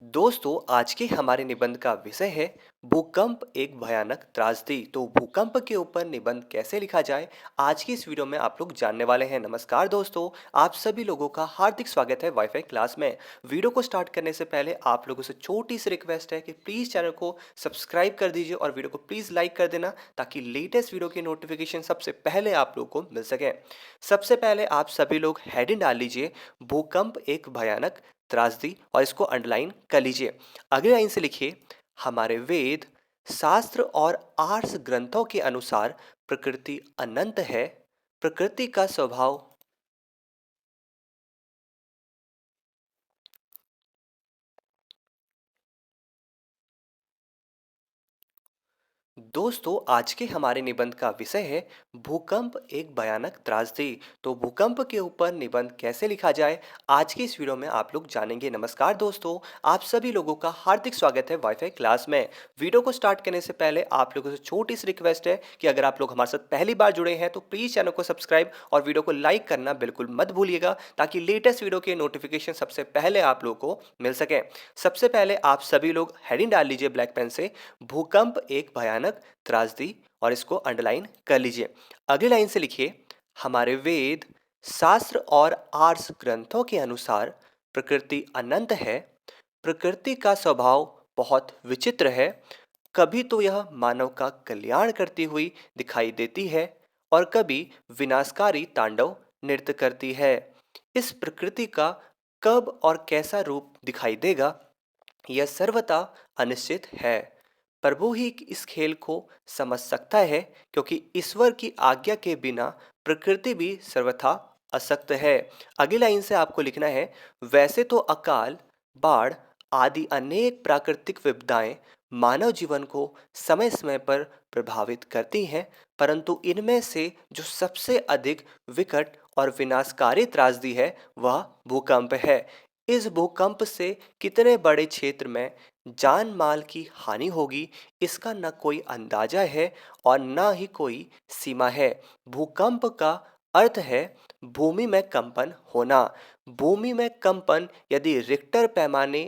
दोस्तों आज के हमारे निबंध का विषय है भूकंप एक भयानक त्रासदी। तो भूकंप के ऊपर निबंध कैसे लिखा जाए, आज की इस वीडियो में आप लोग जानने वाले हैं। नमस्कार दोस्तों, आप सभी लोगों का हार्दिक स्वागत है वाईफाई क्लास में। वीडियो को स्टार्ट करने से पहले आप लोगों से छोटी सी रिक्वेस्ट है कि प्लीज़ चैनल को सब्सक्राइब कर दीजिए और वीडियो को प्लीज़ लाइक कर देना, ताकि लेटेस्ट वीडियो की नोटिफिकेशन सबसे पहले आप लोगों को मिल सके। सबसे पहले आप सभी लोग हेडिंग डाल लीजिए, भूकंप एक भयानक त्रासदी, और इसको अंडरलाइन कर लीजिए। अगली लाइन से लिखिए, हमारे वेद, शास्त्र और आर्ष ग्रंथों के अनुसार प्रकृति अनंत है। प्रकृति का स्वभाव दोस्तों आज के हमारे निबंध का विषय है भूकंप एक भयानक त्रासदी। तो भूकंप के ऊपर निबंध कैसे लिखा जाए, आज की इस वीडियो में आप लोग जानेंगे। नमस्कार दोस्तों, आप सभी लोगों का हार्दिक स्वागत है वाईफाई क्लास में। वीडियो को स्टार्ट करने से पहले आप लोगों से छोटी सी रिक्वेस्ट है कि अगर आप लोग हमारे साथ पहली बार जुड़े हैं तो प्लीज़ चैनल को सब्सक्राइब और वीडियो को लाइक करना बिल्कुल मत भूलिएगा, ताकि लेटेस्ट वीडियो के नोटिफिकेशन सबसे पहले आप लोगों को मिल सके। सबसे पहले आप सभी लोग हेडिंग डाल लीजिए ब्लैक पेन से, भूकंप एक भयानक त्रासदी, और इसको अंडरलाइन कर लीजिए। अगली लाइन से लिखिए, हमारे वेद, शास्त्र और आर्ष ग्रंथों के अनुसार प्रकृति अनंत है। प्रकृति का स्वभाव बहुत विचित्र है। कभी तो यह मानव का कल्याण करती हुई दिखाई देती है और कभी विनाशकारी तांडव नृत्य करती है। इस प्रकृति का कब और कैसा रूप दिखाई देगा, यह सर्वथा अनिश्चित है। प्रभु ही इस खेल को समझ सकता है, क्योंकि ईश्वर की आज्ञा के बिना प्रकृति भी सर्वथा असक्त है। अगली लाइन से आपको लिखना है, वैसे तो अकाल, बाढ़ आदि अनेक प्राकृतिक विपदाएं मानव जीवन को समय समय पर प्रभावित करती हैं, परंतु इनमें से जो सबसे अधिक विकट और विनाशकारी त्रासदी है वह भूकंप है। इस भूकंप से कितने बड़े क्षेत्र में जान माल की हानि होगी, इसका न कोई अंदाजा है और न ही कोई सीमा है। भूकंप का अर्थ है भूमि में कंपन होना। भूमि में कंपन यदि रिक्टर पैमाने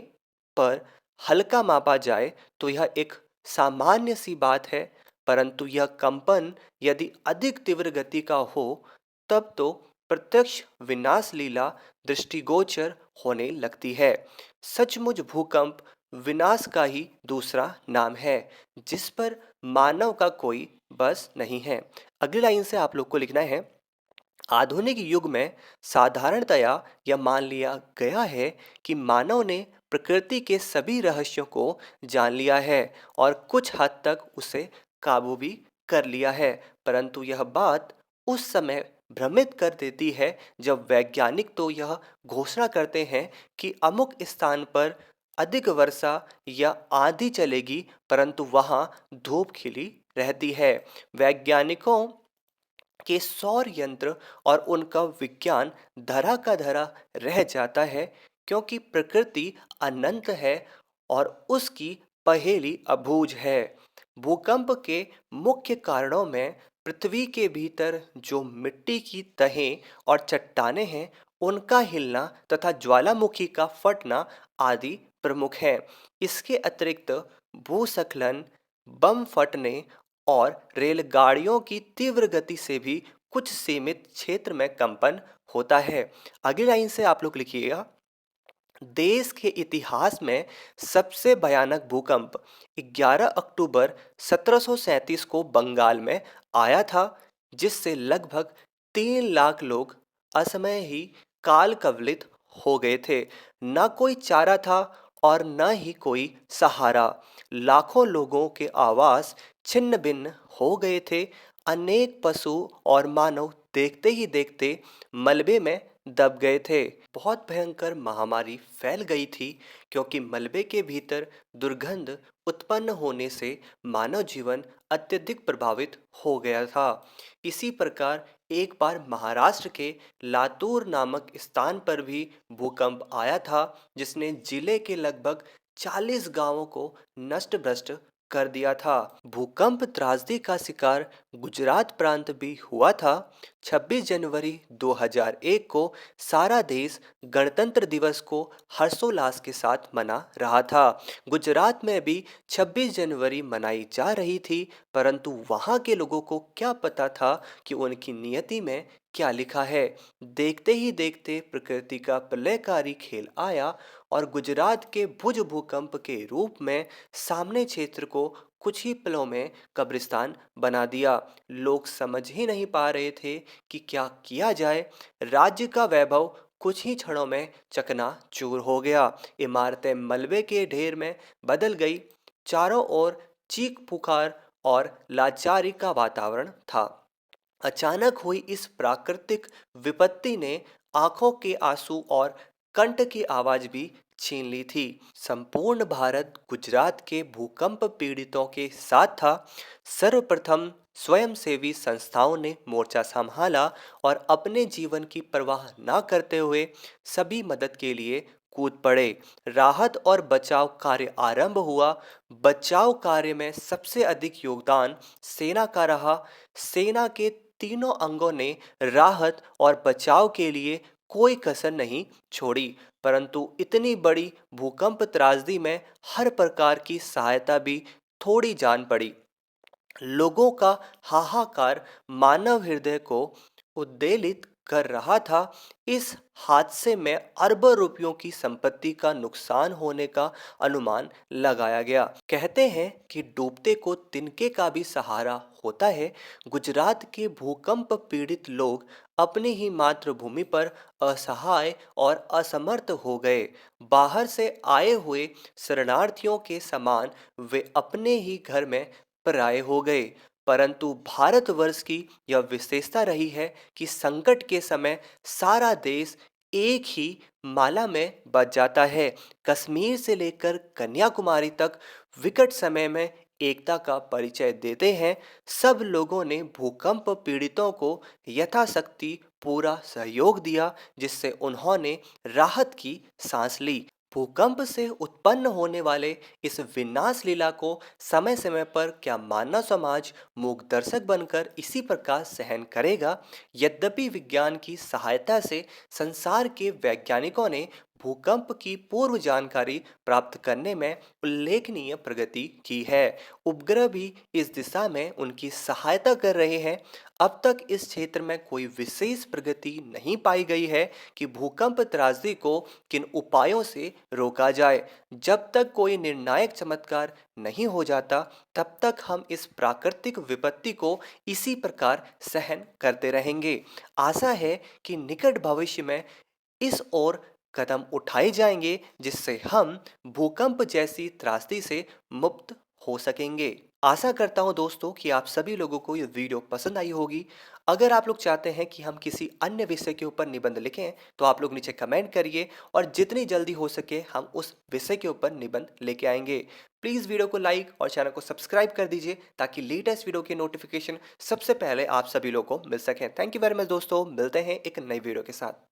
पर हल्का मापा जाए तो यह एक सामान्य सी बात है, परंतु यह कंपन यदि अधिक तीव्र गति का हो तब तो प्रत्यक्ष विनाश लीला दृष्टिगोचर होने लगती है। सचमुच भूकंप विनाश का ही दूसरा नाम है, जिस पर मानव का कोई बस नहीं है। अगली लाइन से आप लोग को लिखना है, आधुनिक युग में साधारणतया यह मान लिया गया है कि मानव ने प्रकृति के सभी रहस्यों को जान लिया है और कुछ हद तक उसे काबू भी कर लिया है, परंतु यह बात उस समय भ्रमित कर देती है जब वैज्ञानिक तो यह घोषणा करते हैं कि अमुक स्थान पर अधिक वर्षा या आंधी चलेगी, परंतु वहां धूप खिली रहती है। वैज्ञानिकों के सौर यंत्र और उनका विज्ञान धरा का धरा रह जाता है, क्योंकि प्रकृति अनंत है और उसकी पहेली अबूझ है। भूकंप के मुख्य कारणों में पृथ्वी के भीतर जो मिट्टी की तहें और चट्टानें हैं, उनका हिलना तथा ज्वालामुखी का फटना आदि प्रमुख हैं। इसके अतिरिक्त भूस्खलन, बम फटने और रेलगाड़ियों की तीव्र गति से भी कुछ सीमित क्षेत्र में कंपन होता है। अगली लाइन से आप लोग लिखिएगा, देश के इतिहास में सबसे भयानक भूकंप 11 अक्टूबर 1737 को बंगाल में आया था, जिससे लगभग 3 लाख लोग असमय ही काल कवलित हो गए थे। न कोई चारा था और न ही कोई सहारा। लाखों लोगों के आवास छिन्न भिन्न हो गए थे। अनेक पशु और मानव देखते ही देखते मलबे में दब गए थे। बहुत भयंकर महामारी फैल गई थी, क्योंकि मलबे के भीतर दुर्गंध उत्पन्न होने से मानव जीवन अत्यधिक प्रभावित हो गया था। इसी प्रकार एक बार महाराष्ट्र के लातूर नामक स्थान पर भी भूकंप आया था, जिसने जिले के लगभग 40 गांवों को नष्ट भ्रष्ट कर दिया था। भूकंप त्रासदी का शिकार गुजरात प्रांत भी हुआ था। 26 जनवरी 2001 को सारा देश गणतंत्र दिवस को हर्षोल्लास के साथ मना रहा था। गुजरात में भी 26 जनवरी मनाई जा रही थी, परंतु वहां के लोगों को क्या पता था कि उनकी नियति में क्या लिखा है। देखते ही देखते प्रकृति का प्रलयकारी खेल आया और गुजरात के भुज भूकंप के रूप में सामने क्षेत्र को कुछ ही पलों में कब्रिस्तान बना दिया। लोग समझ ही नहीं पा रहे थे कि क्या किया जाए। राज्य का वैभव कुछ ही क्षणों में चकनाचूर हो गया। इमारतें मलबे के ढेर में बदल गई। चारों ओर चीख पुकार और लाचारी का वातावरण था। अचानक हुई इस प्राकृतिक विपत्ति ने आंखों के आंसू और कंठ की आवाज भी छीन ली थी। संपूर्ण भारत गुजरात के भूकंप पीड़ितों के साथ था। सर्वप्रथम स्वयंसेवी संस्थाओं ने मोर्चा संभाला और अपने जीवन की परवाह न करते हुए सभी मदद के लिए कूद पड़े। राहत और बचाव कार्य आरंभ हुआ। बचाव कार्य में सबसे अधिक योगदान सेना का रहा। सेना के तीनों अंगों ने राहत और बचाव के लिए कोई कसर नहीं छोड़ी, परंतु इतनी बड़ी भूकंप त्रासदी में हर प्रकार की सहायता भी थोड़ी जान पड़ी। लोगों का हाहाकार मानव हृदय को उद्वेलित कर रहा था। इस हादसे में अरबों रुपयों की संपत्ति का नुकसान होने का अनुमान लगाया गया। कहते हैं कि डूबते को तिनके का भी सहारा होता है। गुजरात के भूकंप पीड़ित लोग अपनी ही मातृभूमि पर असहाय और असमर्थ हो गए। बाहर से आए हुए शरणार्थियों के समान वे अपने ही घर में पराये हो गए। परंतु भारतवर्ष की यह विशेषता रही है कि संकट के समय सारा देश एक ही माला में बच जाता है। कश्मीर से लेकर कन्याकुमारी तक विकट समय में एकता का परिचय देते हैं। सब लोगों ने भूकंप पीड़ितों को यथाशक्ति पूरा सहयोग दिया, जिससे उन्होंने राहत की सांस ली। भूकंप से उत्पन्न होने वाले इस विनाश लीला को समय समय पर क्या मानव समाज मूक दर्शक बनकर इसी प्रकार सहन करेगा। यद्यपि विज्ञान की सहायता से संसार के वैज्ञानिकों ने भूकंप की पूर्व जानकारी प्राप्त करने में उल्लेखनीय प्रगति की है। उपग्रह भी इस दिशा में उनकी सहायता कर रहे हैं। अब तक इस क्षेत्र में कोई विशेष प्रगति नहीं पाई गई है कि भूकंप त्रासदी को किन उपायों से रोका जाए। जब तक कोई निर्णायक चमत्कार नहीं हो जाता, तब तक हम इस प्राकृतिक विपत्ति को इसी प्रकार सहन करते रहेंगे। आशा है कि निकट भविष्य में इस ओर कदम उठाए जाएंगे, जिससे हम भूकंप जैसी त्रासदी से मुक्त हो सकेंगे। आशा करता हूँ दोस्तों कि आप सभी लोगों को ये वीडियो पसंद आई होगी। अगर आप लोग चाहते हैं कि हम किसी अन्य विषय के ऊपर निबंध लिखें, तो आप लोग नीचे कमेंट करिए और जितनी जल्दी हो सके हम उस विषय के ऊपर निबंध लेके आएंगे। प्लीज़ वीडियो को लाइक और चैनल को सब्सक्राइब कर दीजिए, ताकि लेटेस्ट वीडियो की नोटिफिकेशन सबसे पहले आप सभी लोगों को मिल सकें। थैंक यू वेरी मच दोस्तों, मिलते हैं एक नई वीडियो के साथ।